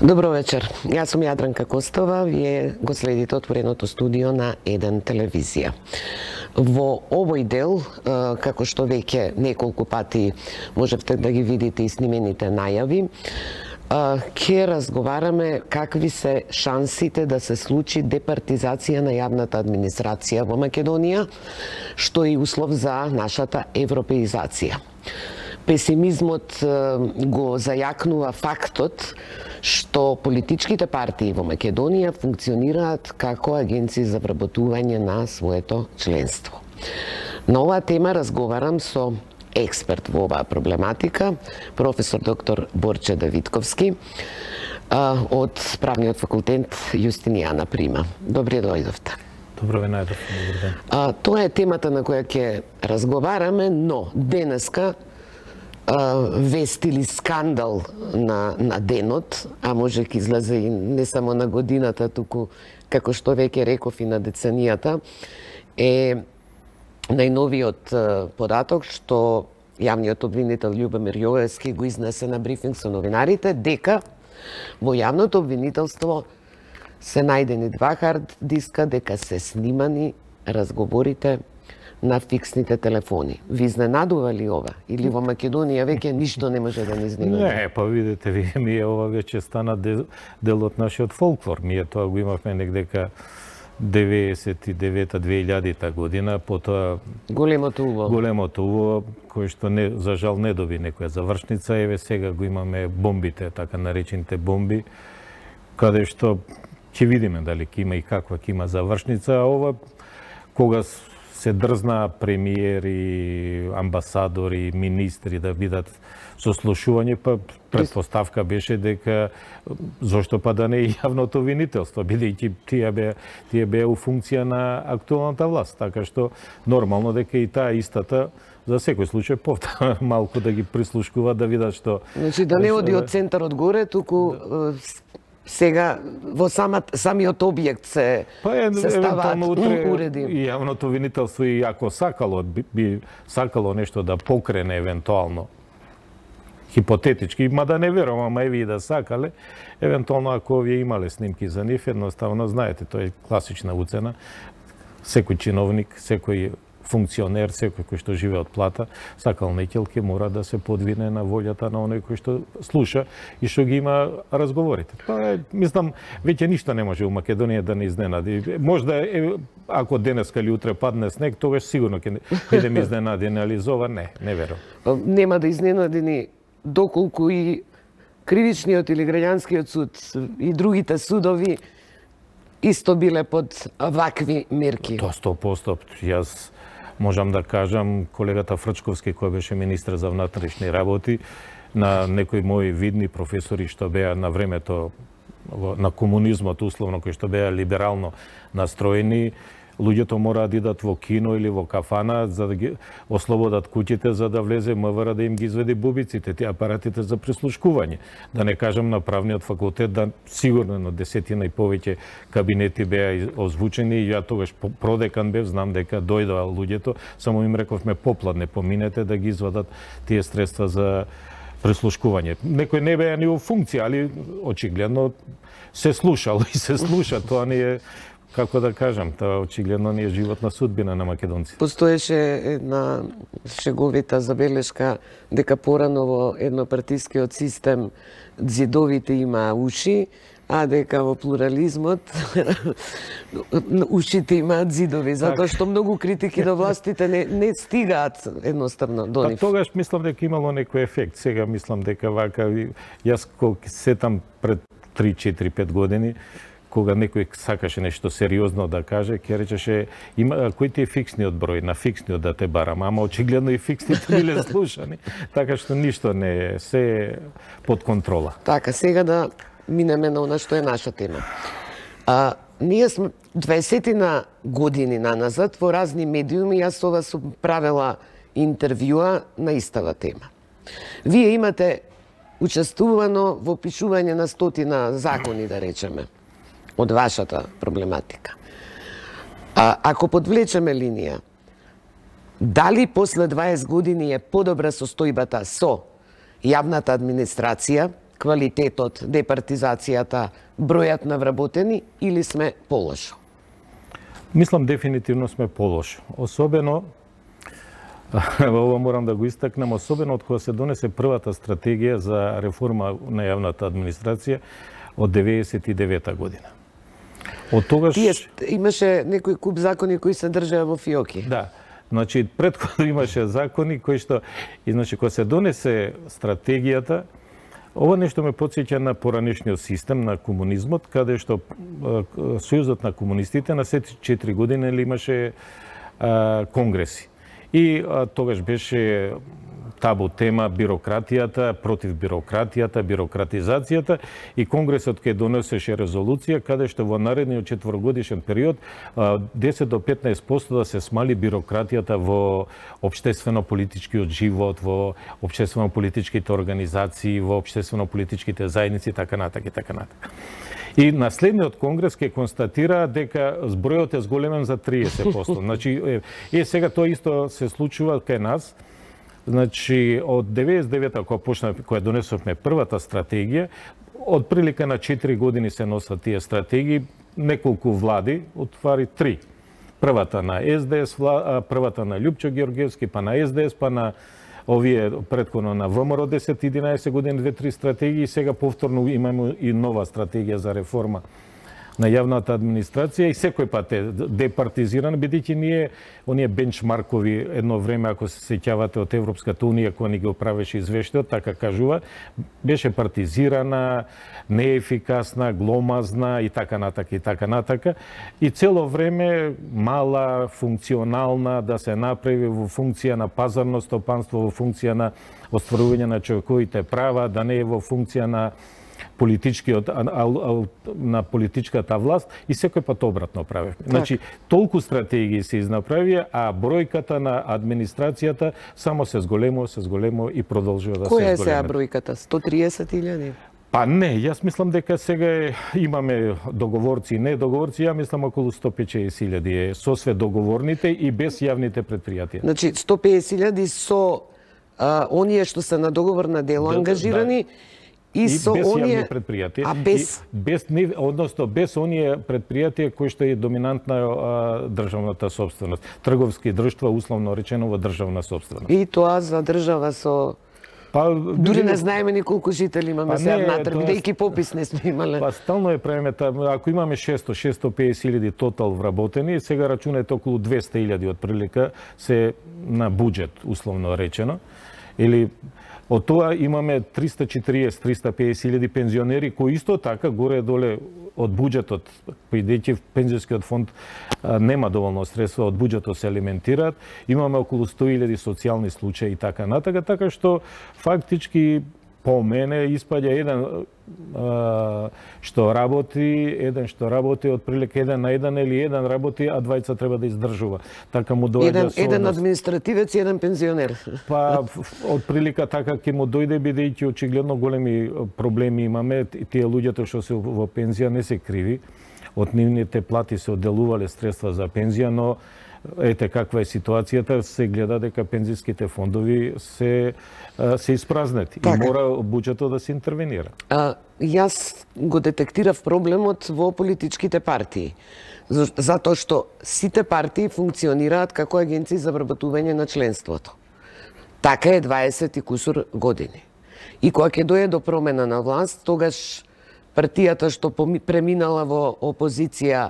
Добро вечер. Јас сум Јадранка Костова, вие го следите отвореното студио на Еден телевизија. Во овој дел, како што веќе неколку пати можевте да ги видите и снимените најави, ќе разговараме какви се шансите да се случи департизација на јавната администрација во Македонија, што е услов за нашата европеизација. Песимизмот го зајакнува фактот што политичките партии во Македонија функционираат како агенции за вработување на своето членство. На оваа тема разговарам со експерт во оваа проблематика, професор доктор Борче Давидковски од Правниот факултет Јустинијана Прима. Добре дојдовте. Добро ве најдов. Добар ден. Тоа е темата на која ќе разговараме, но денеска вест или скандал на денот, а може ќе излезе и не само на годината, туку, како што веќе реков, и на деценијата, е најновиот податок што јавниот обвинител Љубомир Јовевски го изнесе на брифинг со новинарите, дека во јавното обвинителство се најдени 2 хард диска, дека се снимани разговорите на фиксните телефони. Ви изненадува ли ова? Или во Македонија веќе ништо не може да ни изненади? Не, па видите, ние ова веќе стана дел од нашиот фолклор. Ние тоа го имавме негдека 99-2000 година, потоа Големото уво, кој што за жал не доби некоја завршница, еве сега го имаме бомбите, така наречените бомби, каде што ќе видиме дали ќе има и каква ќе има завршница, а ова кога се дрзна премиери, амбасадори, министри да бидат сослушување, па предпоставка беше дека зошто па да не е јавното обвинителство, бидејќи тие беа у функција на актуелната власт, така што нормално дека и таа истата за секој случај повтора малку да ги прислушкува да видат што. Значи да не оди од центарот горе, туку сега во самиот објект се ставаат уреди. И јавното обвинителство и ако би сакало нешто да покрене евентуално, хипотетички, мада не верувам, ама еви и да сакале, евентуално ако овие имале снимки за нив, едноставно знаете, тоа е класична уцена. Секој чиновник, секој функционер, секој кој што живее од плата, сакал некелке мора да се подвине на волјата на оној кој што слуша и што ги има разговорите. Па, мислам, веќе ништо не може у Македонија да не изненади. Можда, ако денеска или утре падне снег, тогаш сигурно ќе бидеме изненадени, али за ова не верувам. Нема да изненади ни доколку и кривичниот или граѓанскиот суд и другите судови исто биле под вакви мерки. Тоа 100%. Јас можам да кажам, колегата Фрчковски, кој беше министр за внатрешни работи, на некои мои видни професори што беа на времето на комунизмот, условно, кои што беа либерално настроени, луѓето мораат да идат во кино или во кафана за да ги ослободат куќите за да влезе МВР да им ги изведе бубиците, тие апаратите за прислушкување. Да не кажам на правниот факултет, да сигурно на десетина и повеќе кабинети беа озвучени и ја тогаш продекан бев, знам дека дојдоа луѓето, само им рековме попладне поминете да ги извадат тие средства за прислушкување. Некој не беа ни во функција, али очигледно се слушало и се слуша, тоа не е, како да кажам, тоа очигледно не е животна судбина на македонци. Постоеше една шеговита забелешка дека порано во еднопартискиот систем ѕидовите има уши, а дека во плурализмот ушите имаат ѕидови, затоа што многу критики до властите не стигаат едноставно до нив. Тогаш мислам дека имало некој ефект. Сега мислам дека вака, јас кога сетам пред 3-4-5 години, кога некој сакаше нешто сериозно да каже, ќе речеше кој ти е фиксниот број, на фиксниот да те барам, ама очигледно и фиксните биле слушани, така што ништо не е, се е под контрола. Така, сега да минеме на она што е наша тема. Ние сме 20 години наназад во разни медиуми, јас ова сум правела интервјуа на истава тема. Вие имате учествувано во пишување на 100 закони, да речеме, од вашата проблематика. Ако подвлечеме линија, дали после 20 години е подобра состојбата со јавната администрација квалитетот, департизацијата, бројот на вработени или сме полошо? Мислам дефинитивно сме полошо. Особено ова морам да го истакнам, особено од кога се донесе првата стратегија за реформа на јавната администрација од 99-та година. Од тогаш имаше некој куп закони кои се држаа во фиоки. Да. Значи претходно имаше закони кои што и значи кога се донесе стратегијата, ова нешто ме потсеќа на поранешниот систем на комунизмот, каде што Сојузот на комунистите на сети 4 години имаше конгреси. И тогаш беше табу тема бирократијата, против бирократијата, бирократизацијата и Конгресот ке донесеше резолуција каде што во наредниот 4-годишен период 10 до 15% да се смали бирократијата во општествено-политичкиот живот, во општествено-политичките организации, во општествено-политичките заедници, така натака и така натака. И на следниот конгрес ќе констатира дека збројот е зголемен за 30%. Значи, сега тоа исто се случува кај нас. Значи, од 99-та, кога донесовме првата стратегија, од прилика на 4 години се носат тие стратегии, неколку влади, отвари 3. Првата на СДС, првата на Љупчо Георгиевски, па на СДС, па на овие предходно на ВМРО 10-11 години, 2-3 стратегии, и сега повторно имаме и нова стратегија за реформа на јавната администрација и секој пат е департизиран, бидејќи ние оние бенчмаркови едно време, ако се сеќавате од Европската унија, кога ни го правеше извештајот, така кажува, беше партизирана, неефикасна, гломазна и така натака и така натака. И цело време мала, функционална, да се направи во функција на пазарно стопанство, во функција на остварување на човековите права, да не е во функција на на политичката власт, и секој пат обратно правевме. Значи, толку стратегии се изнаправија, а бројката на администрацијата само се зголемо и продолжува да се зголеме. Која е сега бројката? 130.000? Па не, јас мислам дека сега имаме договорци и не договорци, ја мислам околу 150.000 е со све договорните и без јавните предпријатија. Значи, 150.000 со оние што се на договор на дело ангажирани, и со без оние јавни предпријатија, без односно без оние предпријатија кои што е доминантна државната собственост, трговски друштва условно речено во државна собственост. И тоа за држава со дури не знаеме ни колку жители имаме сега внатре, бидејќи попис не сме имале. Па стално е правиме, ако имаме 650.000 тотал вработени, сега рачунете околу 200.000 од прилика се на буџет условно речено, или од тоа имаме 340-350.000 пензионери кои исто така горе-доле од буџетот, бидејќи пензионскиот фонд нема доволно средства, од буџетот се алиментираат. Имаме околу 100.000 социјални случаи и така натака, така што фактички по мене испаѓа еден што работи од прилика 1 на 1 или еден работи, а двајца треба да издржува. Така му доаѓа еден административец и еден пензионер. Па од прилика така ќе му дојде, бидејќи очигледно големи проблеми имаме. Тие луѓето што се во пензија не се криви. Од нивните плати се одделувале средства за пензија, но ете каква е ситуацијата, се гледа дека пензиските фондови се испразнети и мора буџетот да се интервенира. Јас го детектирав проблемот во политичките партии, затоа што сите партии функционираат како агенции за вработување на членството. Така е 20 и кусур години. И кога ќе дојде до промена на власт, тогаш партијата што преминала во опозиција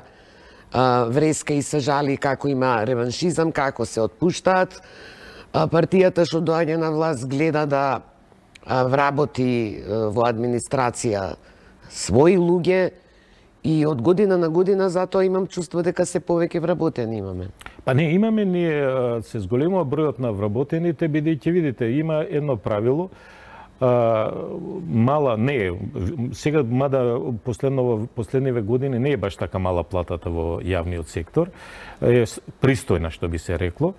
вреска и се жали како има реваншизам, како се отпуштаат. Партијата што доаѓа на власт гледа да вработи во администрација своји луѓе и од година на година затоа имам чувство дека се повеќе вработени имаме. Па не, имаме ние се зголемува бројот на вработените, бидејќи видите, има едно правило, мала не е, сега мада последниве години не е баш така мала платата во јавниот сектор, е пристојна што би се рекло,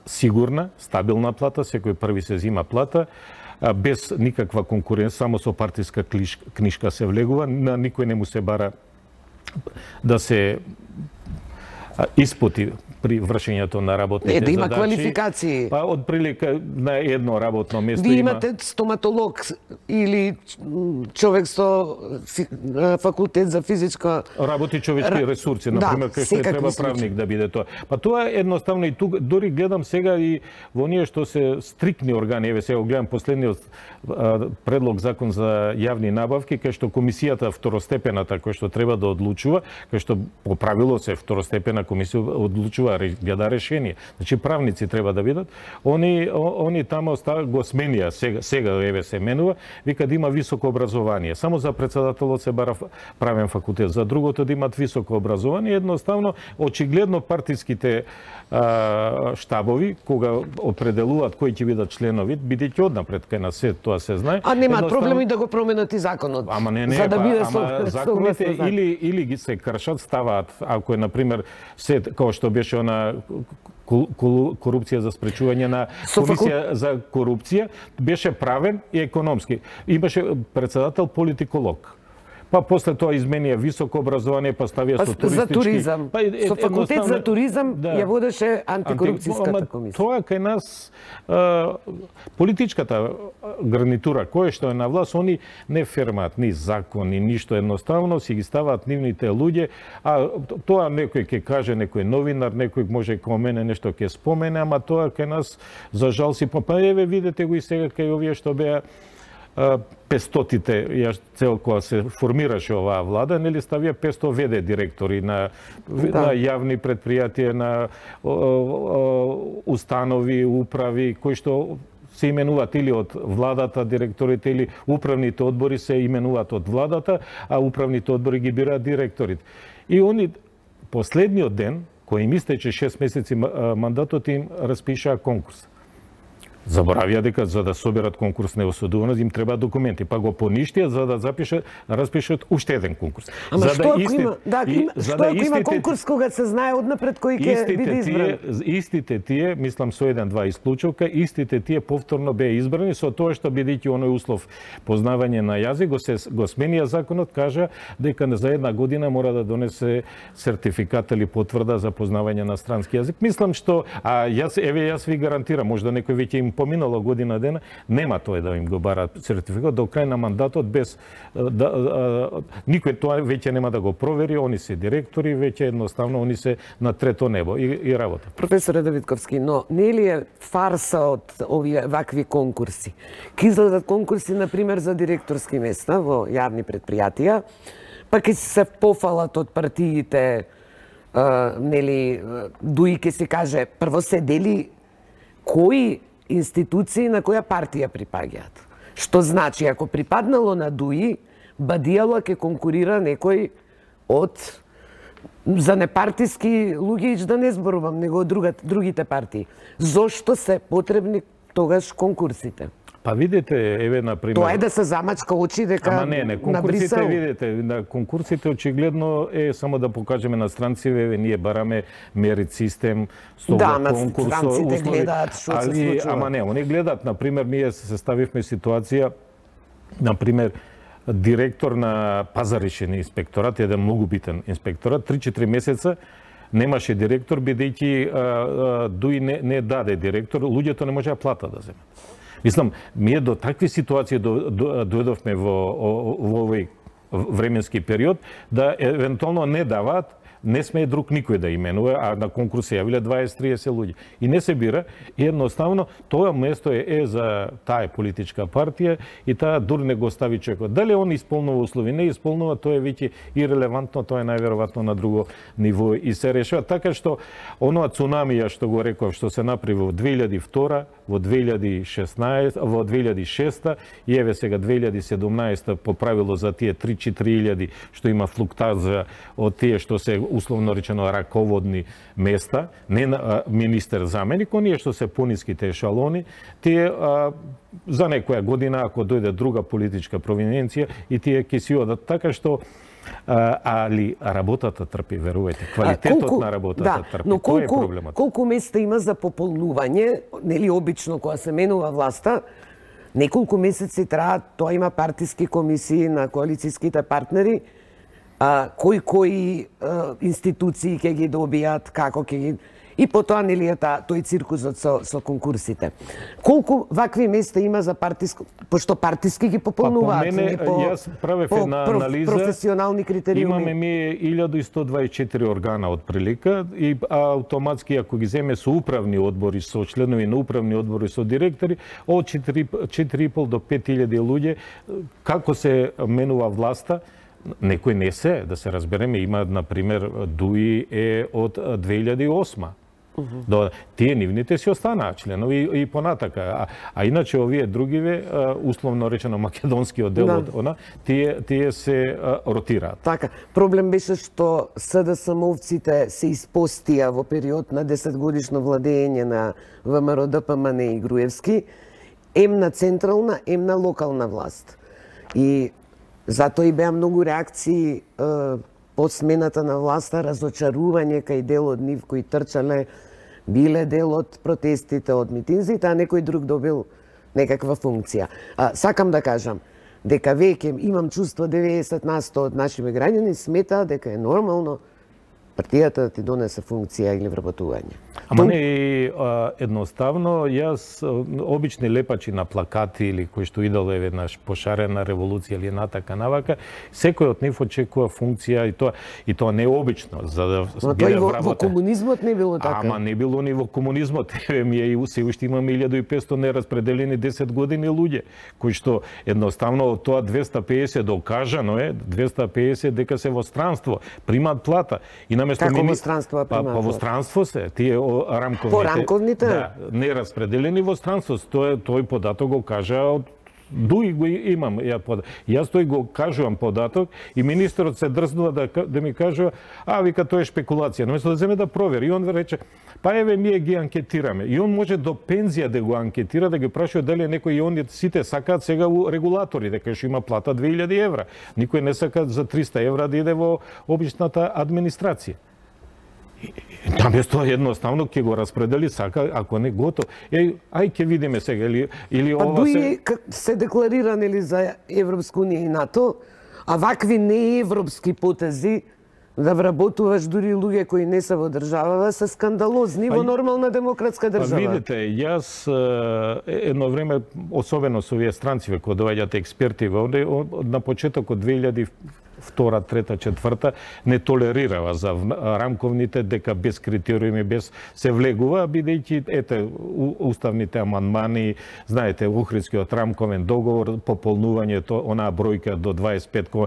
сигурна, стабилна плата, секој први се зима плата, без никаква конкуренција, само со партиска книшка се влегува, на никој не му се бара да се испоти при вршењето на работните да има задачи. квалификации. Па од прилика на едно работно место Ви има... имате стоматолог или човек со факултет за физичка... Работи човечки ресурси, например, кај што треба правник да биде тоа. Па тоа е едноставно и тук, дори гледам сега и во оние што се стрикни органи, еве сега гледам последниот предлог закон за јавни набавки, кај што комисијата второстепената кој што треба да одлучува, кај што по правило се второстепена комисија одлучува, гледа решение. Значи правници треба да бидат. Они тамо го сменија сега еве се менува, вика да има високо образование. Само за председателот се бара правен факултет, за другото да имат високо образование. Едноставно очигледно партиските штабови кога определуваат кои ќе бидат членови, бидејќи однапред кај нас се тоа се знае. А немаат проблеми да го променат и законот. Ама не, за да биде законите или ги се кршат, ставаат, ако е на пример се како што беше она корупција за спречување на комисија за корупција, беше правен и економски. Имаше председател политиколог. Па после тоа изменија високо образование, па ставија со туристички... За туризам. Со факултет за туризам ја водеше антикорупцијската комисија. Тоа кај нас политичката гарнитура која што е на власт, они не фермаат ни закони, ништо, едноставно си ги ставаат нивните луѓе, а тоа некој ќе каже, некој новинар, некој може кај мене нешто ќе спомене, ама тоа кај нас за жал си па еве видете го и сега кај овие што беа 500-тите, цел кога се формираше оваа влада, нели ставија 500 ВД директори на јавни предпријатија, на установи, управи, кои што се именуваат или од владата директорите, или управните одбори се именуваат од владата, а управните одбори ги бираат директорите. И они последниот ден, кој им истече 6 месеци мандатот, им распишаа конкурс. Заборавија дека за да соберат конкурсна осудуваност им треба документи, па го поништија за да распишат уште еден конкурс. Ама што ако има, што ако има конкурс кога се знае однапред кој ќе биде избран? Истите тие, мислам со 1-2 исклучока, истите тие повторно беа избрани со тоа што бидејќи оној услов познавање на јазик го сменија законот, кажа дека за 1 година мора да донесе сертификат или потврда за познавање на странски јазик. Мислам што јас ви гарантирам, можда некој веќе им поминала година дена, нема тој да им го бара сертификат до крај на мандатот без никој тоа веќе нема да го провери, они се директори, веќе едноставно они се на трето небо и работа. Професоре Давидковски, но не ли е фарса од овие вакви конкурси? Ки изгледат конкурси, например, за директорски места во јавни предпријатија, па ке се пофалат од партиите, нели, дуи ке се каже, прво се дели кои институции на која партија припаѓаат. Што значи, ако припаднало на ДУИ, бадијало ќе конкурира некој од за непартиски луѓе, да не зборувам, него од другите партии. Зошто се потребни тогаш конкурсите? Па видите, еве на пример. Тоа е да се замачка очи дека на Брисел. Ама не, конкурсите видите, на конкурсите очигледно е само да покажеме на странците, еве ние бараме мерит систем, конкурс, странците гледаат што се случува. Ама не, они гледаат, на пример, ние се ставивме ситуација, на пример, директор на пазаришен инспекторат, еден многу битен инспекторат, 3-4 месеца немаше директор, бидејќи ДУИ не даде директор, луѓето не можеа плата да земат. Мислам, ние до такви ситуации дојдовме во овој временски период, да евентуално не даваат, не смее друг никој да именува, а на конкурс се јавиле 20-30 луѓе. И не се бира, и едноставно тоа место е за таа политичка партија и таа дур не го стави човекот. Дали он исполнува услови, не исполнува, тоа е веќе ирелевантно, тоа е најверојатно на друго ниво и се решава. Така што оноа цунамија што го реков, што се направи во 2002, во 2016, во 2006 и еве сега 2017 по правило за тие 3-4 илјади што има флуктаза од тие што се условно речено раководни места, не на министер заменик, оние што се пониските ешалони, тие за некоја година ако дојде друга политичка провиненција и тие ќе си одат, така што али работата трпи, верувајте, квалитетот на работата трпи. Но тоа е проблемот. Колку места има за пополнување, нели обично кога се менува власта, неколку месеци траат, тоа има партиски комисии на коалицијските партнери, кои институции ќе ги добијат, како ќе ги... И потоа, нели, тој циркусот со конкурсите. Колку вакви места има за партиско... Пошто партиски ги пополнуваат, по мене, јас правев една анализа, професионални критериуми. Имаме ми 1124 органа од прилика и автоматски, ако ги земе со управни одбори, со членови на управни одбори, со директори, од 4,5 до 5.000 луѓе, како се менува власта, некој не се, да се разбереме, има, например, ДУИ е од 2008. Тие нивните си останаа членови и понатака. А иначе овие другиве, условно речено македонскиот дел од она, тие се ротираат. Така, проблем беше што СДСМовците се испостија во период на 10-годишно владење на ВМРО ДПМН и Груевски, ем на централна, ем на локална власт. И затоа и беа многу реакции по смената на власта, разочарување кај дел од нив кои трчале, биле дел од протестите, од митинзите, а некој друг добил некаква функција. Сакам да кажам дека веќе имам чувство 90% од нашите граѓани сметаат дека е нормално партијата да ти донесе функција или вработување. Ама не едноставно, јас обични лепачи на плакати или кои што идоле веднаш пошарена револуција или натака навака, секој од нив очекува функција и тоа не е обично за да биде вработен. Во комунизмот не било така. Ама не било ни во комунизмот. Ми е и се уште имаме 1500 нераспределени 10 години луѓе кои што едноставно тоа 250 докажано е, 250 дека се во странство, примаат плата. И наместо како во странство примаат? Па во странство се, тие рамковните. По рамковните? Да, нераспределени во странство. Тој податок го кажа од ДУИ го имам. Јас тој го кажувам податок и министерот се дрзнува да ми кажува, вика тоа е шпекулација. Наместо да земе да провери. И он рече, па еве ние ги анкетираме. И он може до пензија да го анкетира, да ги прашува дали некој и он сите сакаат сега регулатори, дека што има плата 2000 евра. Никој не сака за 300 евра да иде во обичната администрација. Наместо едноставно ќе го распредели, сака, ако не готов. Ај ќе видиме сега или ова ДУИ се декларира нели за Европска унија и НАТО, а вакви неевропски потези да вработуваш дури луѓе кои не се во државава се скандалозни во нормална демократска држава. Видите, јас едно време, особено со овие странци кога доаѓаат експерти овде, на почетокот 2002, 3, 4 не толерирава за рамковните дека без критериуми, без се влегува, бидејќи уставните амандмани, знаете, Охридскиот рамковен договор, пополнувањето, онаа бројка до 25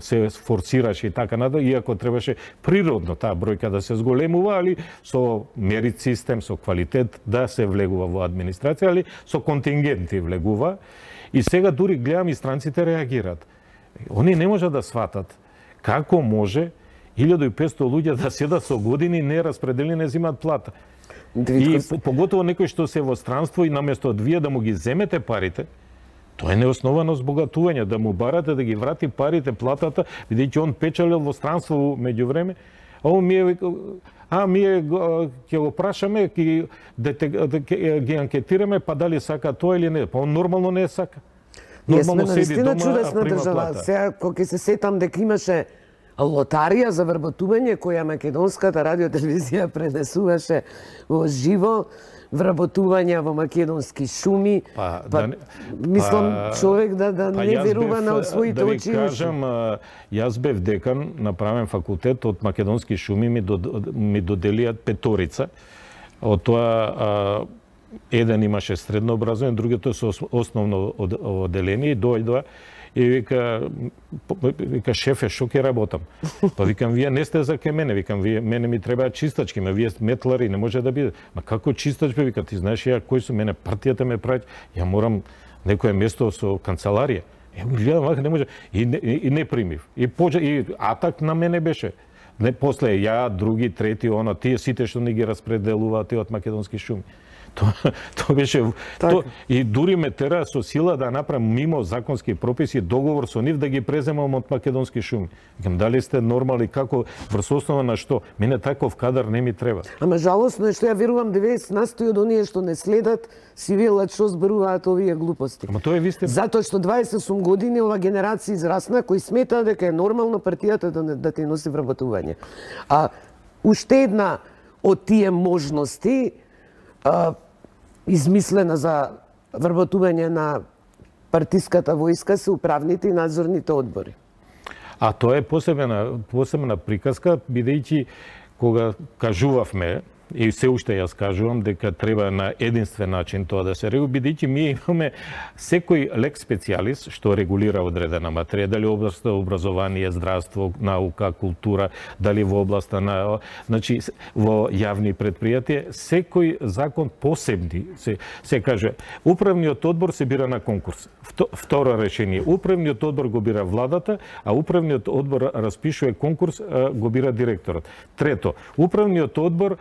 се форсираше и така надале, иако требаше природно таа бројка да се зголемува, али со мерит систем, со квалитет да се влегува во администрација, али со контингенти влегува. И сега дури гледам и странците реагираат. Они не можат да сватат како може 1500 луѓе да седат со години нераспределени не земаат плата. И поготово некој што се во странство и наместо од вие да му ги земете парите, тоа е неосновано збогатување, да му барате да ги врати парите, платата, бидејќи он печалел во странство меѓувреме. Ние ќе го прашаме, ги анкетираме, па дали сака тоа или не. Па он нормално не сака. Нормално седи дома, прима плата. Сега, кога ќе се сетам дека имаше лотарија за вработување, која македонската радиотелевизија пренесуваше во живо, вработувања во македонски шуми. Мислам, човек да не верува на своите очи. Да ви кажам, јас бев декан, направен факултет, од македонски шуми ми доделиат 5. Од тоа еден имаше средно образование, другото со основно одделение и дојдоа и вика шефе, што ќе работам? Па викам, вие не сте за ке мене, викам, мене ми требаат чистачки, вие метлари, не може да биде. Ма како чистачки, вика, ти знаеш ја кој сум мене, партијата ме праќа, ја морам некое место со канцеларија. Гледам, не може, и не примив. И атак на мене беше. После ја, други, трети, тие сите што не ги распределуваат од македонски шуми. Тоа беше и дури ме тера со сила да направам мимо законски прописи договор со нив да ги преземам од македонски шуми. Викам, дали сте нормални, како врз основа на што? Мене таков кадар не ми треба. Ама жалосно е што ја верувам 90% од оние што не следат си велат што зборуваат овие глупости. Ама тоа е вистина. Затоа што 28 години ова генерација израсна кои сметаат дека е нормално партијата да те носи вработување. А уште една од тие можности измислена за вработување на партиската војска се управните и надзорните одбори. А тоа е посебна приказка, бидејќи кога кажувавме, и се уште јас кажувам дека треба на единствен начин тоа да се регулира, бидејќи ние имаме секој лек специјалист што регулира одредена материја, дали областа образование, здравство, наука, култура, дали во областа на, значи во јавни предпријатија, секој закон посебни се каже управниот одбор се бира на конкурс. Второ решение, управниот одбор го бира владата, а управниот одбор распишува конкурс, го бира директорот. Трето, управниот одбор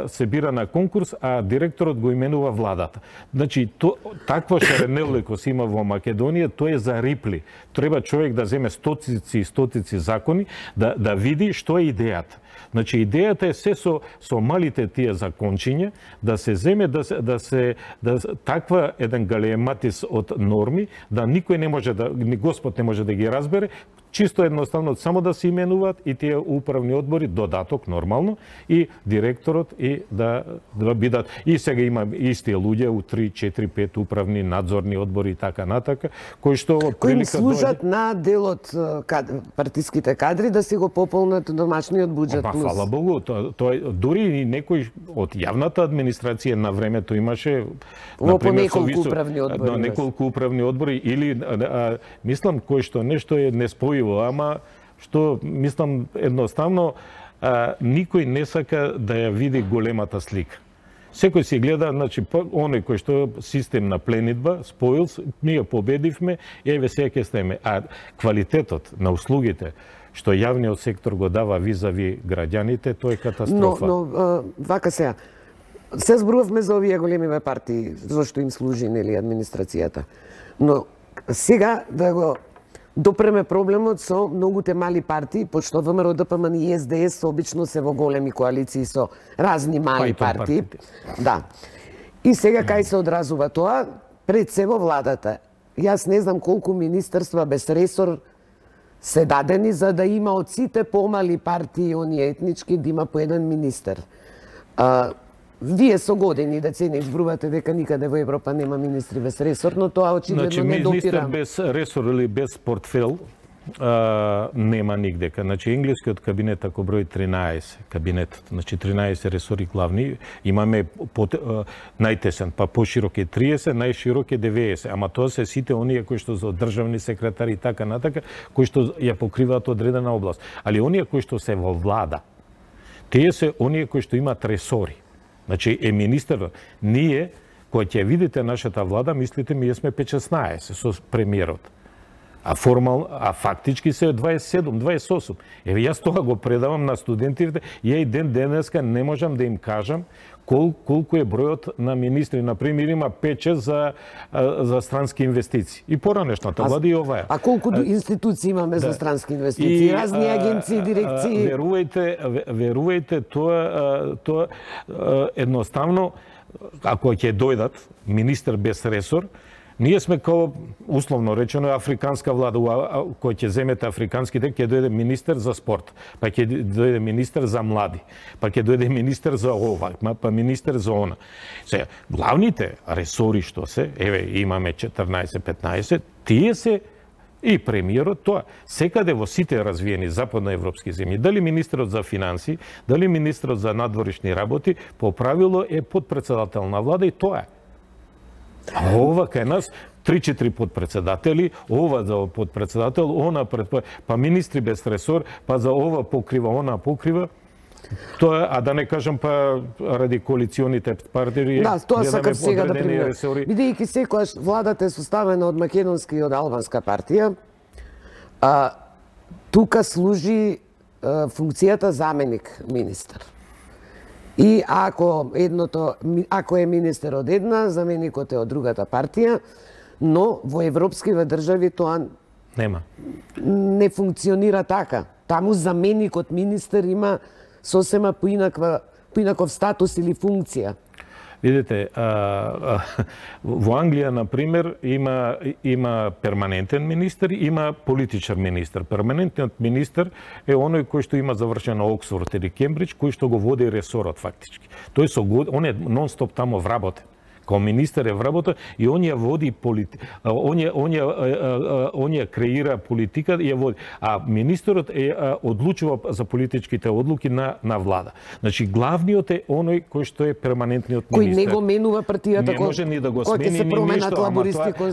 се бира на конкурс, а директорот го именува владата. Значи, таква шаренеликост има во Македонија, тоа е за рипли. Треба човек да земе стотици и стотици закони, да види што е идејата. Значи, идејата е се со малите тие закончиња, да се земе, таква еден галеематис од норми, да никој не може ни Господ не може да ги разбере, чисто едноставно само да се именуваат и тие управни одбори додаток нормално и директорот и да бидат и сега има исти луѓе у 3, 4, 5 управни надзорни одбори и така натака кои што кои служат на делот партиските кадри да си го пополнат домашниот буџет плюс. Фала Богу, тоа дури и некој од јавната администрација на времето имаше неколку управни одбори. Неколку управни одбори или мислам кој што нешто е неспојно, ама што мислам едноставно никој не сака да ја види големата слика. Секој си гледа, значи оној кој што систем на пленидба споил, ние победивме, еве сега ќе стеме, а квалитетот на услугите што јавниот сектор го дава визави граѓаните, тоа е катастрофа. Но вака сега, се зборувавме за овие големи партии, зашто им служи нели администрацијата. Но сега да го допреме проблемот со многуте мали партии, пошто ВМРО, ДПМН и СДС обично се во големи коалиции со разни мали партии. Да. И сега кај се одразува тоа? Пред се во владата. Јас не знам колку министерства без ресор се дадени за да има од сите помали партии, оние етнички, да има по еден министер. Вие со години децени избрувате дека никаде во Европа нема министри без ресор, но тоа очигледно не допира. Министер без ресор или без портфел нема нигдека. Значи, енглескиот кабинет, ако брои 13 кабинетот, значи 13 ресори главни, имаме најтесен, па поширок е 30, најширок е 90, ама тоа се сите оние кои што се државни секретари и така натака, кои што ја покриваат одредена област. Али оние кои што се во влада, тие се оние кои што имаат ресори. Значи, е министер, ние, кој ќе видите нашата влада, мислите, ние сме 5-16 со премиерот. А фактички се 27, 28. Еве, јас тоа го предавам на студентите, ја и денеска не можам да им кажам колку е бројот на министри. Например, има 5-6 за странски инвестиции. И поранешната влада и оваа. А колку институции имаме за странски инвестиции? Разни агенции, дирекции? Верувајте, тоа едноставно, ако ќе дојдат министер без ресор, ние сме као, условно речено, африканска влада. Кој ќе земете африканските, ќе дојде министер за спорт, па ќе дојде министер за млади, па ќе дојде министер за ова, па министер за она. Сега, главните ресори што се, еве, имаме 14-15, тие се и премиерот, тоа. Секаде во сите развиени западноевропски земји, дали министерот за финанси, дали министерот за надворешни работи, по правило е подпредседател на влада и тоа е. А ова кај нас 3-4 подпредседатели, ова за подпредседател, она па министри без ресор, па за ова покрива, она покрива. Тоа, а да не кажам па ради коалиционите партии. Да, тоа сакам сега да преминам. Бидејќи секогаш владата е составена од македонска и од албанска партија, тука служи функцијата заменик министер. И ако е министер од една, заменикот е од другата партија, но во европскиве држави тоа нема. Не функционира така. Таму заменикот министер има сосема поинаков статус или функција. Видите, во Англија, например, има перманентен министер, има политичар министер. Перманентниот министер е оној кој што има завршено Оксфорд или Кембридж, кој што го води ресорот фактички. Он е нон-стоп тамо вработен. Као министер е вработен и он ја води он ја креира политика и ја води. А министерот одлучува за политичките одлуки на влада. Значи главниот е оној кој што е перманентниот министер. Кој не го менува партијата, не може ни да го смени ни ништо,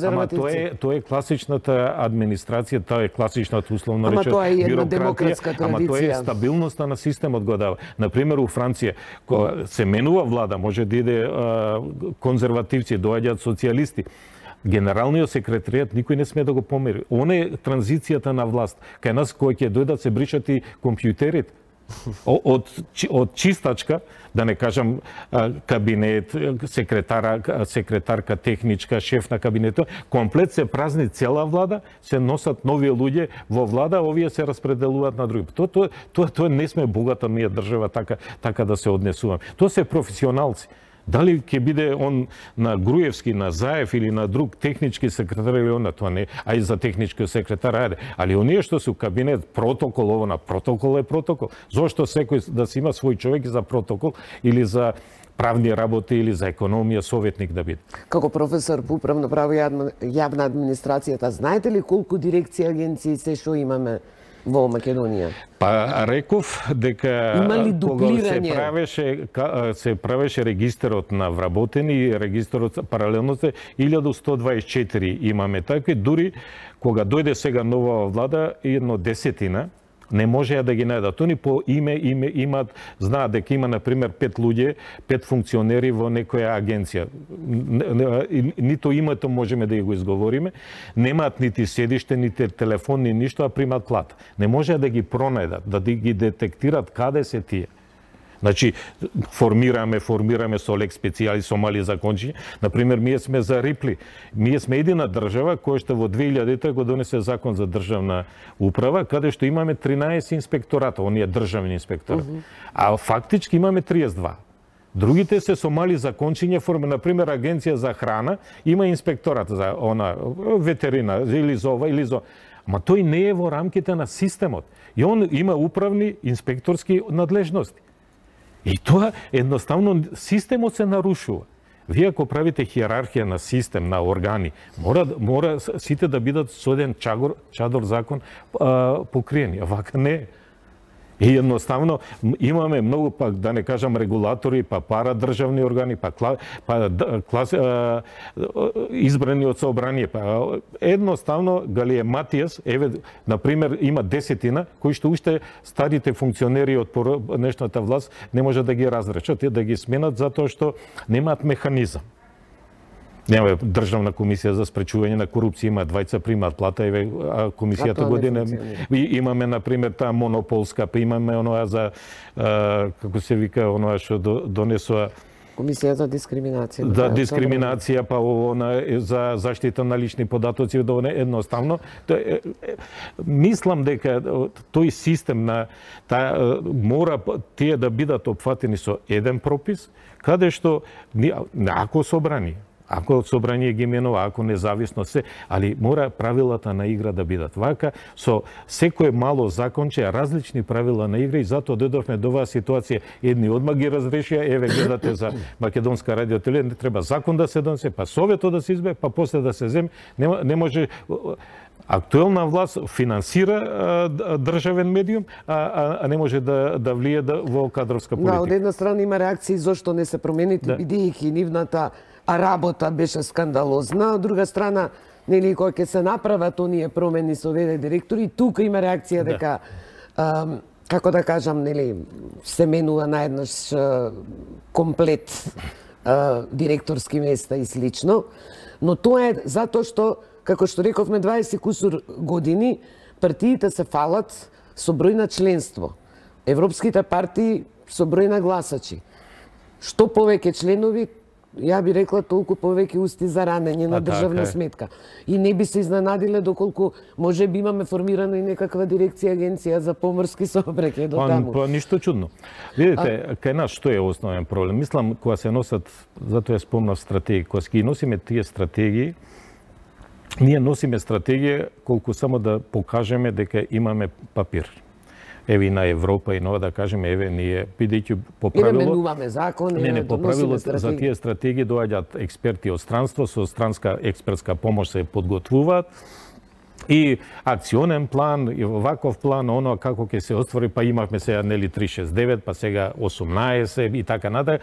ама тоа е класичната администрација, тоа е класичната условно речено бюрократија, ама тоа е стабилноста на системот го дава. Например, у Франција, кога се менува влада, може да иде конзервативци, доаѓаат социјалисти. Генералниот секретаријат никој не сме да го помери. Она е транзицијата на власт. Кај нас кој ќе дојдат се бришат и компјутерите. Од чистачка, да не кажам кабинет, секретарка техничка, шеф на кабинетот, комплет се празни цела влада, се носат нови луѓе во влада, овие се распределуваат на други. Тоа не сме богата ние држава така да се однесуваме. Тоа се професионалци. Дали ќе биде он на Груевски, на Заев или на друг технички секретар или она, тоа не, а и за технички секретар, ајде. Али оние што се у кабинет, протокол, протокол е протокол. Зошто секој да си има свој човек за протокол или за правни работи или за економија советник да биде? Како професор по управно право и јавна администрацијата, знаете ли колку дирекции, агенции се што имаме во Македонија? Па реков дека кога се правеше регистарот на вработени и регистарот паралелно се 1124 имаме така, дури кога дојде сега нова влада, едно десетина не можеа да ги најдат. Они по име имаат, знаат дека има например 5 луѓе, 5 функционери во некоја агенција. Нито името можеме да го изговориме, немаат нити седиште, нити телефон, ни ништо, а примаат плата. Не можеа да ги пронајдат, да ги детектират каде се тие. Значи, формираме со лек специјали, со мали закончиња. Например, ние сме за Рипли. Ние сме едина држава која што во 2000 го донесе закон за државна управа, каде што имаме 13 инспектората, оние државни инспекторати. А фактички имаме 32. Другите се со мали закончиња, например, агенција за храна, има инспекторат за ветерина, или за ова, или за... Ма тој не е во рамките на системот. И он има управни инспекторски надлежности. И тоа едноставно системот се нарушува. Вие ако правите хиерархија на систем, на органи, мора сите да бидат со еден чадор закон покриени. А вака не е. И едноставно имаме многу, пак да не кажам регулатори, па парадржавни органи, избрани од собрание. Едноставно Галие Матијас, например, има десетина кои што уште старите функционери од нешната власт не може да ги разречат и да ги сменат затоа што немаат механизам. Нема државна комисија за спречување на корупција, има двајца примаат плата, комисијата година имаме на пример таа монополска, па имаме оноа за како се вика оноа што донесоа Комисија за дискриминација. Да, дискриминација, па за заштита на лични податоци, едноставно. Мислам дека тој систем мора тие да бидат опфатени со еден пропис, каде што ако собрани, ако собрание ги менува, ако независно се, али мора правилата на игра да бидат вака, со секое мало законче, различни правила на игра и затоа дојдовме до оваа ситуација. Едни одма ги разрешија, еве гледате за Македонска радиотелевизија, не треба закон да се донесе, па советот да се избе, па после да се земе, не може. Актуелна власт финансира државен медиум, а не може да влие во кадровска политика. Од една страна има реакции зошто не се промените, бидејќи нивната работа беше скандалозна, од друга страна, нели кога ќе се направат оние промени со ВД директори, тука има реакција дека како да кажам, нели се менува наеднаш комплет директорски места и слично, но тоа е затоа што, како што рековме, 20 кусур години партиите се фалат со број на членство. Европските партии со број на гласачи. Што повеќе членови, ја би рекла толку повеќе усти за ранење на државна сметка. И не би се изненадиле доколку може би имаме формирана и некаква дирекција агенција за поморски сообраќај до таму. Па ништо чудно. Видите, кај нас што е основен проблем? Мислам, кога се носат, затоа ја спомнав стратегии, кога ги носиме тие стратегии, ние носиме стратегија колку само да покажеме дека имаме папир. Еве на Европа и нова да кажеме, еве ние бидејќи по правило менуваме закон, по правило за тие стратегии доаѓаат експерти од странство, со странска експертска помош се подготвуваат и акционен план, и ваков план, оно како ќе се оствори, па имавме сега нели 369, па сега 18 и така натаму.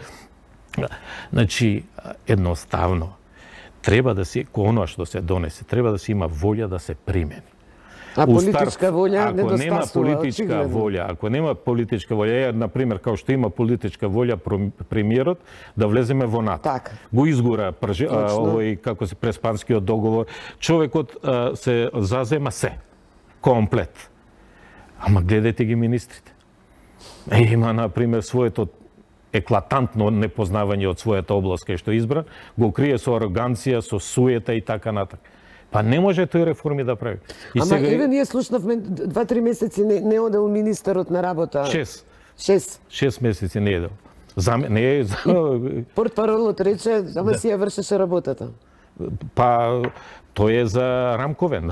Значи едноставно треба да се оно што се донесе, треба да се има волја да се примени. А политичка волја недостасува, ако нема политичка волја, ако нема политичка волја, на пример, као што има политичка волја премиерот да влеземе во НАТО. Так. Го изгора овој како се преспанскиот договор, човекот се зазема се комплет. Ама гледајте ги министрите. Има на пример своето еклатантно непознавање од својата област кај што избра, го крие со ароганција, со суета и така натаму. Па не може тој реформи да прави. Ама еве ние слушнавме 2-3 месеци не одел министерот на работа. 6 месеци не едел. Не е портпаролот рече, ама си ја вршеше работата. Па тој е за рамковен.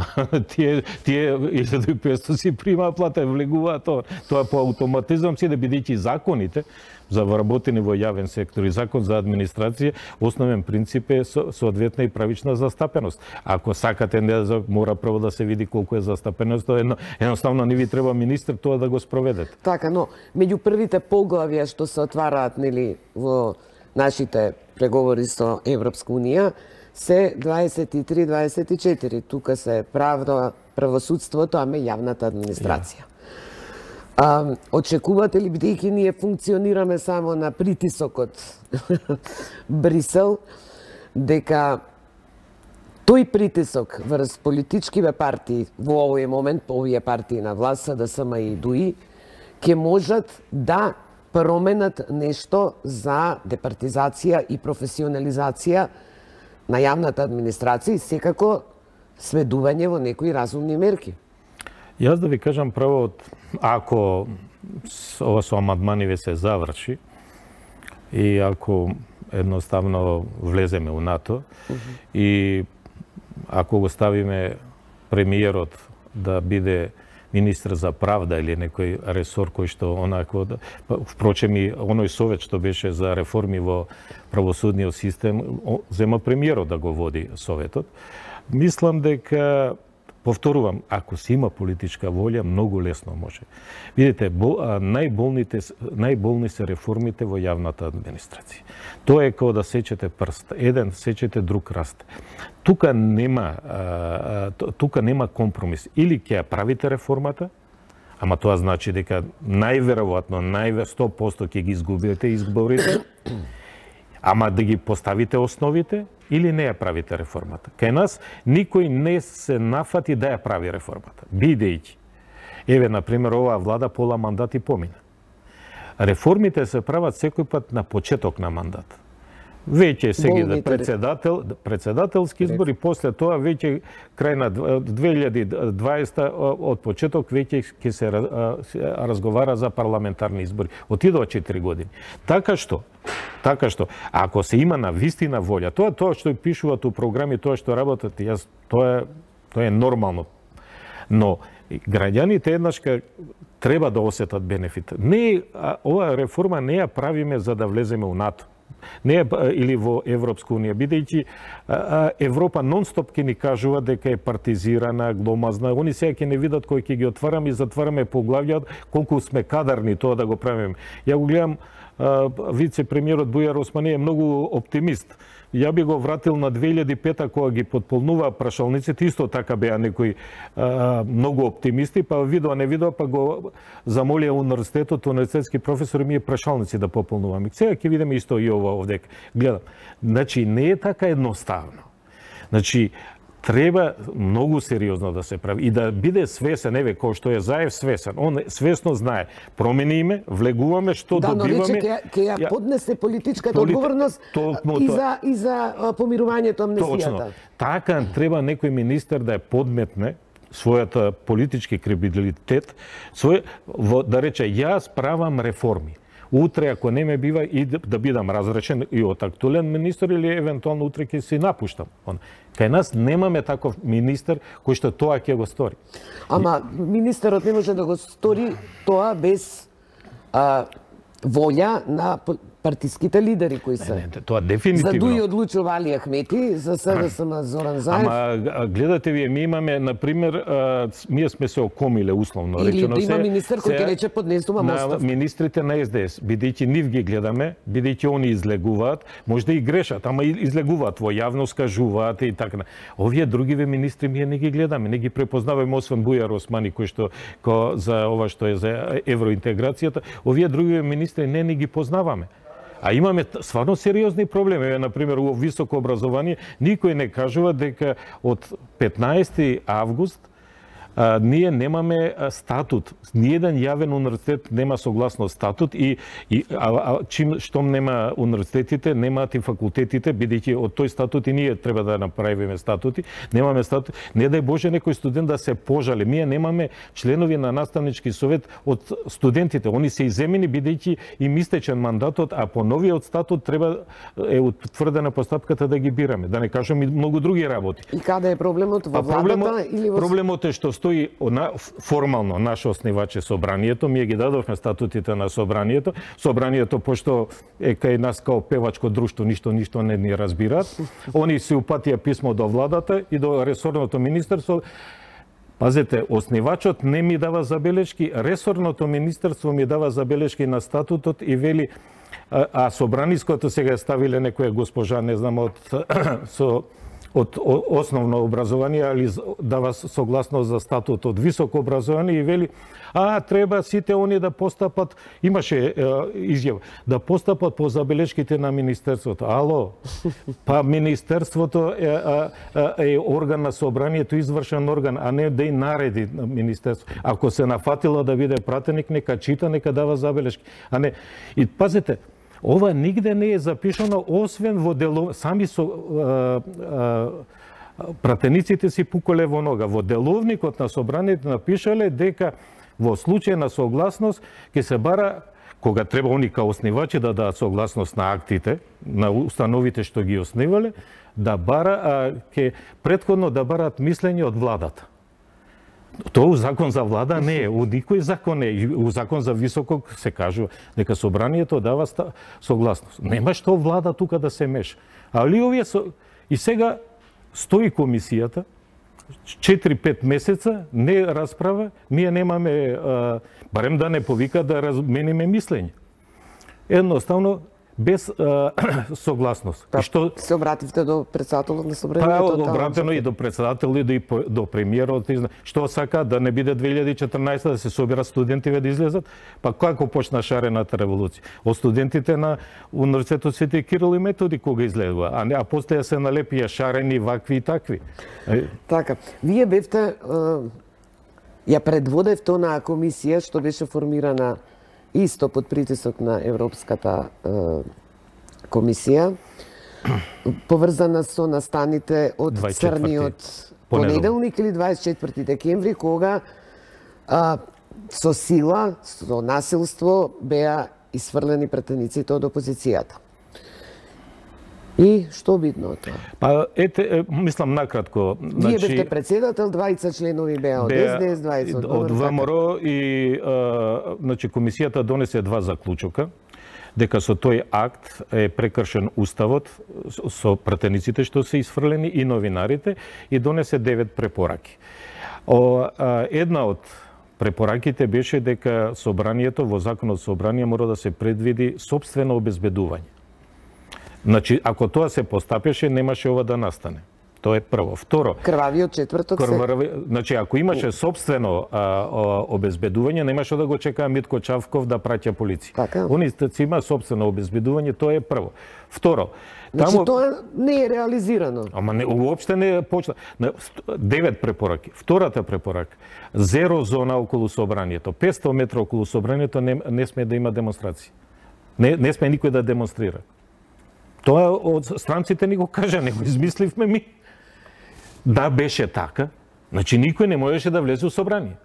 Тие 1500 си примаат плата, влегуваат тоа. Тоа по автоматизам си да бидејќи законите за вработени во јавен сектор и закон за администрација, основен принцип е соодветна и правична застапеност. Ако сакате, мора прво да се види колку е застапеност, едноставно не ви треба министр тоа да го спроведете. Така, но меѓу првите поглавја што се отвараат нели во нашите преговори со Европска унија се 23-24. Тука се правосудството, ама јавната администрација. Очекувате ли, бидејќи ние функционираме само на притисокот Брисел, дека тој притисок врз политичкиве партии во овој момент, по овие партии на власт, СДСМ и ДУИ, ќе можат да променат нешто за департизација и професионализација на јавната администрација и секако сведување во некои разумни мерки? Јас да ви кажам право, ако ова со амандманиве се заврши и ако едноставно влеземе у НАТО и ако го ставиме премиерот да биде министр за правда или некој ресор кој што онако, впрочем и оној совет што беше за реформи во правосудниот систем, зема премиерот да го води советот. Мислам дека, повторувам, ако се има политичка волја, многу лесно може. Видите, најболни се реформите во јавната администрација. Тоа е како да сечете прст. Еден сечете, друг расте. Тука нема компромис. Или ќе ја правите реформата, ама тоа значи дека најверојатно 100% ќе ги изгубите изборите, ама да ги поставите основите, или не ја правите реформата. Кај нас никој не се нафати да ја прави реформата. Бидејќи, еве, например, оваа влада пола мандат и помина. Реформите се прават секој пат на почеток на мандат. Веќе сега председателски избори, после тоа веќе крај на 2020 од почеток веќе ќе се разговара за парламентарни избори. Отидоа 4 години. Така што, ако се има на вистина волја, тоа што пишуваат у програми, тоа што работат, тоа е нормално. Но граѓаните еднашка треба да осетат бенефит. Оваа реформа не ја правиме за да влеземе у НАТО. Не или во Европска унија, бидејќи Европа нон-стоп ќе ни кажува дека е партизирана, гломазна. Они сега ќе не видат кој ќе ги отвараме и затвараме поглавја, колку сме кадарни тоа да го правиме. Ја го гледам, вице-премиерот Бујар Османи е многу оптимист. Ја би го вратил на 2005 кога ги подполнува прашалниците, исто така беа некои многу оптимисти, па видоа не видоа, па го замолија универзитетот, универзитетски професори ми прашалници да пополнуваме. Сега ќе видиме исто и ова овде. Гледам. Значи не е така едноставно. Значи треба многу сериозно да се прави и да биде свесен, еве кој што е Заев свесен. Он свесно знае, промени име, влегуваме, што добиваме. Да, но рече ќе ја поднесе политичката одговорност и за помирувањето, амнестијата. Точно. Така треба некој министер да ја подметне својата политички кредибилитет, да рече јас правам реформи. Утре, ако не ме бива, и да бидам разречен и од актуелен министер или евентуално утре ќе се напуштам. Кај нас немаме таков министер кој што тоа ќе го стори. Ама министерот не може да го стори тоа без волја на партиските лидери кои се. Тоа дефинитивно. За ДУИ одлучува Али Ахмети, за СДСМ Зоран Заев. Ама гледате вие, ми имаме, например, ние сме се окомиле условно речено. Или да има министер кој ќе рече поднесувам оставка. Министрите на СДС, бидејќи нив ги гледаме, бидејќи они излегуваат, може да и грешат, ама излегуваат во јавност, кажуваат и така. Овие другиве министри ние не ги гледаме, не ги препознаваме, освен Бујар Османи кој што за ова што е за евроинтеграцијата, овие другиве министри не ги познаваме. А имаме стварно сериозни проблеми. Например, во високо образование никој не кажува дека од 15 август ние немаме статут. Ниеден јавен универзитет нема согласно статут и штом нема универзитетите, немаат и факултетите, бидејќи од тој статут и ние треба да направиме статути. Немаме статут. Не дај Боже некој студент да се пожали. Ние немаме членови на наставнички совет од студентите. Они се иземени бидејќи им истечен мандатот, а по новиот статут треба е утврдена постапката да ги бираме. Да не кажам и многу други работи. И каде е проблемот во владата или во... Проблемот е што стои формално наше основаче собранието, ние ги дадовме статутите на собранието. Собранието, пошто е кај нас као певачко друштво, ништо не ни разбираат, они се упатија писмо до владата и до ресорното министерство. Пазете, основачот не ми дава забелешки, ресорното министерство ми дава забелешки на статутот и вели, а собраниското сега ставиле некоја госпожа, не знам, од основно образование, али дава согласност за статут од високо образование и вели, треба сите они да постапат, имаше изјава, да постапат по забелешките на министерството. Ало, па министерството е орган на собранието, извршен орган, а не да и нареди на министерство. Ако се нафатила да биде пратеник, нека чита, нека дава забелешки. А не, и пазете, ова нигде не е запишано, освен во сами пратениците си пуколе во нога. Во деловникот на собранието напишале дека во случај на согласност ќе се бара, кога треба они као основачи да дадат согласност на актите, на установите што ги основале, да бара, ќе претходно да барат мислење од владата. Тоа у закон за влада не е, у никој закон не е. У закон за високо се кажува дека собранието дава согласност. Нема што влада тука да се меша. Али овие и сега стои комисијата 4-5 месеца не расправа, ние немаме барем да не повика да размениме мислење. Едноставно без согласност. И што се обративте до председателот на собранието? Па, обратено и до председателот и до премиерот. Што сака да не биде 2014 да се соберат студентиве да излезат? Па како почна шарената револуција? Од студентите на Универзитетот Свети Кирил и Методи кога излегува, а после се налепија шарени вакви и такви. Така, вие бевте ја предводевте на комисија што беше формирана исто под притисок на Европската комисија, поврзана со настаните од црниот понеделник или 24 декември, кога со сила, со насилство беа исфрлени пратениците од опозицијата. И што бидно тоа? Па мислам накратко, вие бевте председател, двајца членови беа од СДС, двајца од ВМРО и значи комисијата донесе два заклучока дека со тој акт е прекршен уставот со пратениците што се исфрлени и новинарите и донесе 9 препораки. Една од препораките беше дека собранието во законот собрание мора да се предвиди сопствено обезбедување. Значи, ако тоа се постапеше, немаше ова да настане. Тоа е прво. Второ, крвавиот четврток значи ако имаше собствено обезбедување, немаше да го чекаа Митко Чавков да праќа полиција. Така. Они има собствено обезбедување, тоа е прво. Второ, значи тоа не е реализирано. Ама не, уопште не е почна. 9 препораки. Втората препорака, зеро зона околу собранието. 500 метра околу собранието не сме да има демонстрации. Не сме никој да демонстрира. Тоа од странците ни го кажа, не го измисливме ми. Да беше така, значи никој не можеше да влезе у собрание.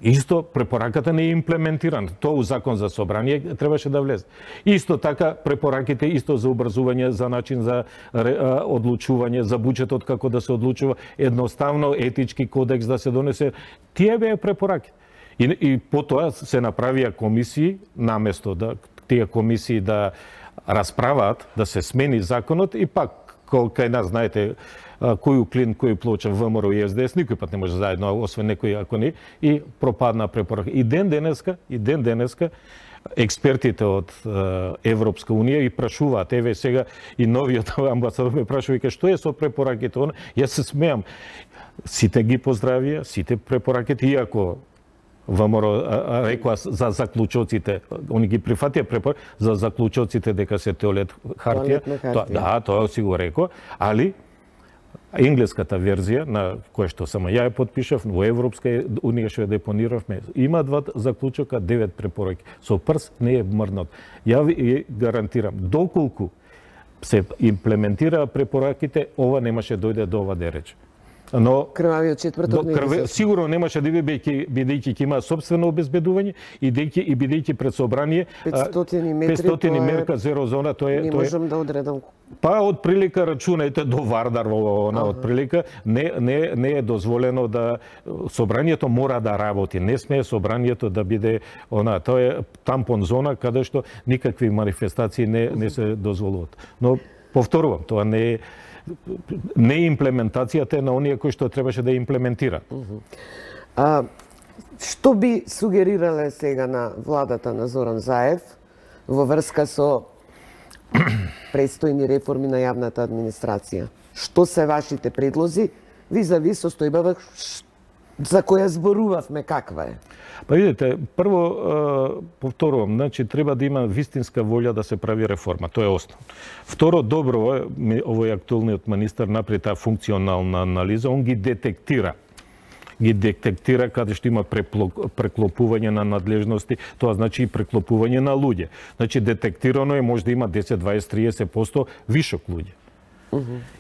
Исто препораката не е имплементирана. Тоа у закон за собрание требаше да влезе. Исто така препораките исто за образување, за начин за одлучување, за буџетот како да се одлучува, едноставно етички кодекс да се донесе. Тие беа препораки. И потоа се направија комисии наместо да тие комисии да расправаат, да се смени законот и пак кај нас знаете кој клин, кој плоча ВМРО и СДС, никој пат не може заедно, освен некој ако не, и пропадна препорака. И ден денеска експертите од Европска унија и прашуваат, еве сега и новиот амбасадор ме прашува, вика, што е со препораките? Јас се смеам. Сите ги поздравија, сите препораките, иако ВМРО рекоа за заклучоците, они ги прифатија препораки за заклучоците дека се тоалет хартија. Да, тоа си го рекоа, али енглеската верзија на која што само ја подпишав во Европска унија што ја депониравме, има 2 заклучока, 9 препораки. Со прс не е мрнат. Ја ви гарантирам, доколку се имплементираа препораките, ова немаше дојде до ова дереч. Но крвавиот четврток сигурно немаше да бидејќи ќе има собствено обезбедување и бидејќи пред собрание 500 мерка зеро зона, тоа е. Не можам да одредам. Па од прилика рачунајте до Вардар во од прилика не е дозволено да собранието мора да работи. Не смее собранието да биде тоа е тампон зона каде што никакви манифестации не се дозволуваат. Но повторувам, тоа не е имплементацијата на оние кои што требаше да имплементира. Што би сугерирале сега на владата на Зоран Заев во врска со престојни реформи на јавната администрација? Што се вашите предлози визави состојбава за која зборувавме, каква е? Па видите, прво, повторувам, значи треба да има вистинска волја да се прави реформа, тоа е основно. Второ, добро овој актуелниот министер направи таа функционална анализа, он ги детектира каде што има преклопување на надлежности, тоа значи и преклопување на луѓе. Значи детектирано е може да има 10, 20, 30% вишок луѓе.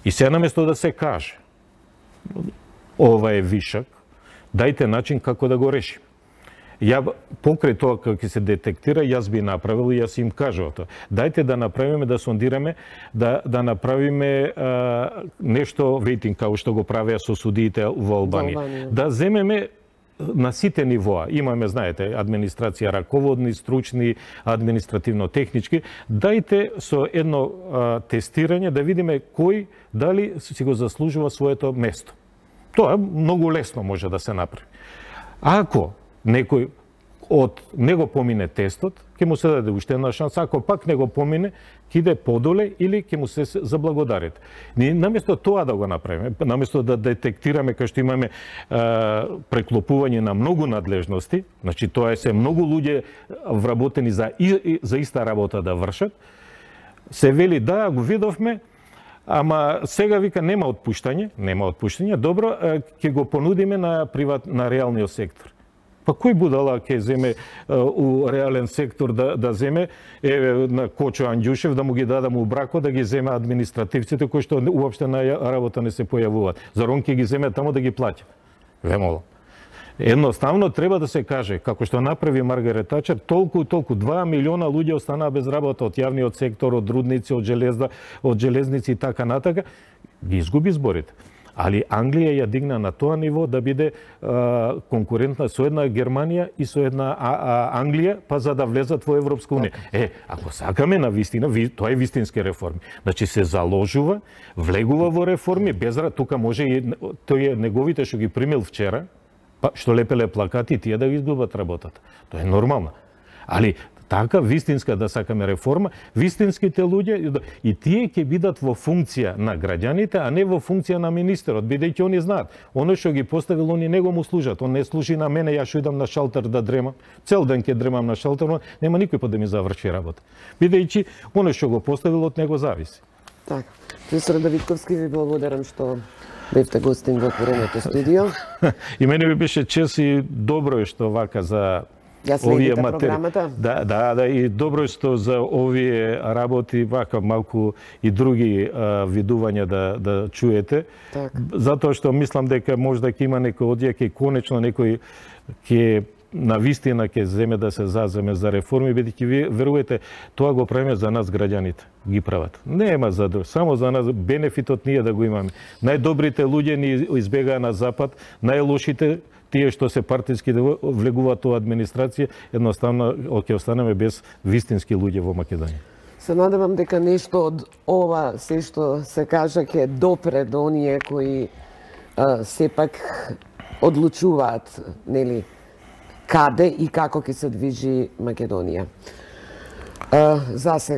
И се наместо да се каже ова е вишок, дајте начин како да го решим. Ја покрај тоа како ќе се детектира, јас би направил и јас им кажував тоа. Дајте да направиме, да сондираме, да направиме нешто рейтинг како што го правеа со судиите во Албанија. Да земеме на сите нивоа. Имаме, знаете, администрација раководни, стручни, административно-технички. Дајте со едно тестирање да видиме кој дали си го заслужува своето место. Тоа многу лесно може да се направи. Ако некој од него помине тестот, ќе му се даде уште една шанса, ако пак не го помине, ќе иде подоле или ќе му се заблагодарите. Ние наместо тоа да го направиме, наместо да детектираме кај што имаме преклопување на многу надлежности, значи тоа е се многу луѓе вработени за иста работа да вршат, се вели да, го видовме, ама сега вика нема отпуштање, добро, ќе го понудиме на реалниот сектор. Па кој будала ќе земе у реален сектор да земе на Кочо Анѓушев да му ги дадам у брако да ги земе административците кои што уопште на работа не се појавуваат. Зар он ќе ги земе тамо да ги плаќа? Ве молам. Едноставно треба да се каже, како што направи Маргарет Тачер, толку 2 милиона луѓе останаа без работа од јавниот сектор, од рудници, од железници и така натака, ги изгуби зборите. Али Англија ја дигна на тоа ниво да биде конкурентна со една Германија и со една Англија, па за да влезат во Европска унија. Ако сакаме на вистина, тоа е вистински реформи. Значи се заложува, влегува во реформи, без тука може и тој неговите што ги примил вчера, што лепеле плакати, тие да ги изгубат работата. Тоа е нормално. Али така вистинска да сакаме реформа, вистинските луѓе и тие ќе бидат во функција на граѓаните, а не во функција на министерот, бидејќи они знаат, оно што ги поставил, они него му служат. Он не служи на мене, ја што идам на шалтер да дремам. Цел ден ќе дремам на шалтер, нема никој да ми заврши работа. Бидејќи оно што го поставил од него зависи. Така. Професор Давидковски, ви благодарам што бевте гостин во отвореното студио. И мене ми беше чест и добро е што вака за овие програмата. Да, и добро е што за овие работи вака малку и други видувања да чуете. Так. Затоа што мислам дека можда ќе има некој одија, ќе конечно некој ќе на вистина ќе земе да се заземе за реформи, бидејќи вие верувате, тоа го правиме за нас граѓаните, ги прават. Нема за друг, само за нас бенефитот ние да го имаме. Најдобрите луѓе ни избегаа на запад, најлошите тие што се партиски да влегуваат во администрација, едноставно ќе останеме без вистински луѓе во Македонија. Се надевам дека нешто од ова се што се кажа ќе допре до оние кои сепак одлучуваат, нели, каде и како ќе се движи Македонија. За сега